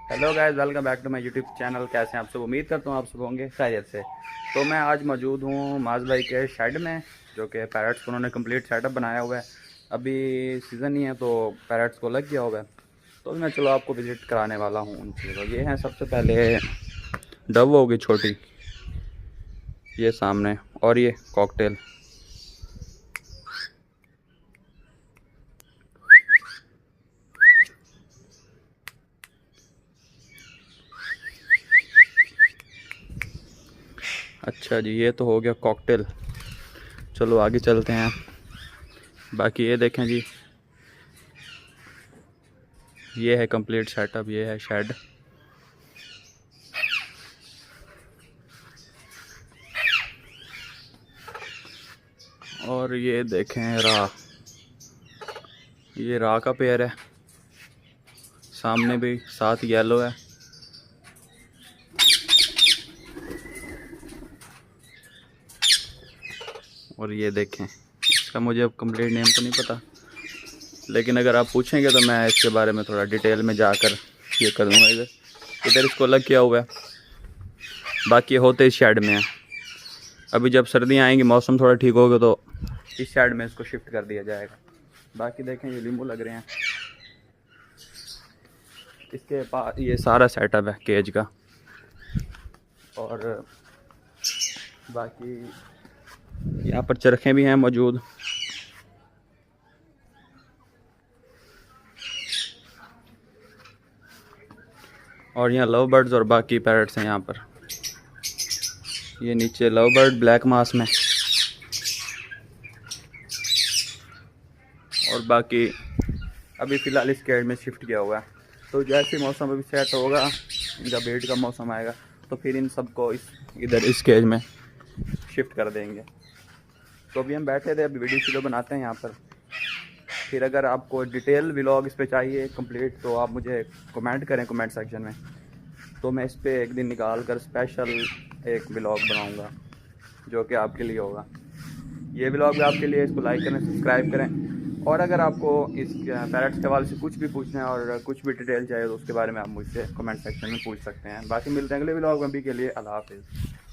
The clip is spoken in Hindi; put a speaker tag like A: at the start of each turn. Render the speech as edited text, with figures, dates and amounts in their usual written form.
A: Hello guys, welcome back to my YouTube channel. कैसे हैं आप सब? उम्मीद करता हूँ आप सब होंगे खैरियत से। तो मैं आज मौजूद हूँ माज भाई के शेड में, जो कि पैरट्स को उन्होंने कंप्लीट सेटअप बनाया हुआ है। अभी सीज़न नहीं है तो पैरट्स को लग गया हुआ है। तो मैं चलो आपको विज़िट कराने वाला हूँ उनसे। तो ये हैं सबसे पहले डव होगी छोटी, ये सामने, और ये कॉकटेल। अच्छा जी, ये तो हो गया कॉकटेल। चलो आगे चलते हैं। बाकी ये देखें जी, ये है कंप्लीट सेटअप, ये है शेड। और ये देखें ये राह का पेड़ है, सामने भी साथ येलो है। और ये देखें, इसका मुझे अब कंप्लीट नेम तो नहीं पता, लेकिन अगर आप पूछेंगे तो मैं इसके बारे में थोड़ा डिटेल में जाकर ये कर दूँगा। इधर इसको अलग किया हुआ है, बाकी होते इस शेड में है। अभी जब सर्दियाँ आएंगी, मौसम थोड़ा ठीक होगा तो इस शेड में इसको शिफ्ट कर दिया जाएगा। बाकी देखें, ये लींबू लग रहे हैं। इसके पास ये सारा सेटअप है केज का। और बाकी यहाँ पर चरखें भी हैं मौजूद। और यहाँ लव बर्ड्स और बाकी पैरट्स हैं यहाँ पर। ये नीचे लव बर्ड ब्लैक मास में, और बाकी अभी फ़िलहाल इस केज में शिफ्ट किया हुआ है। तो जैसे मौसम अभी सेट होगा, इनका ब्रीड का मौसम आएगा, तो फिर इन सबको इधर इस केज में शिफ्ट कर देंगे। तो अभी हम बैठे थे, अभी वीडियो बनाते हैं यहाँ पर। फिर अगर आपको डिटेल व्लॉग इस पे चाहिए कंप्लीट, तो आप मुझे कमेंट करें कमेंट सेक्शन में, तो मैं इस पर एक दिन निकाल कर स्पेशल एक व्लॉग बनाऊँगा जो कि आपके लिए होगा। ये व्लॉग भी आपके लिए, इसको लाइक करें, सब्सक्राइब करें। और अगर आपको इस पैरट्स के हवाले से कुछ भी पूछना है और कुछ भी डिटेल चाहिए, तो उसके बारे में आप मुझसे कमेंट सेक्शन में पूछ सकते हैं। बाकी मिलते हैं अगले व्लॉग में। अभी के लिए अल्लाह हाफिज़।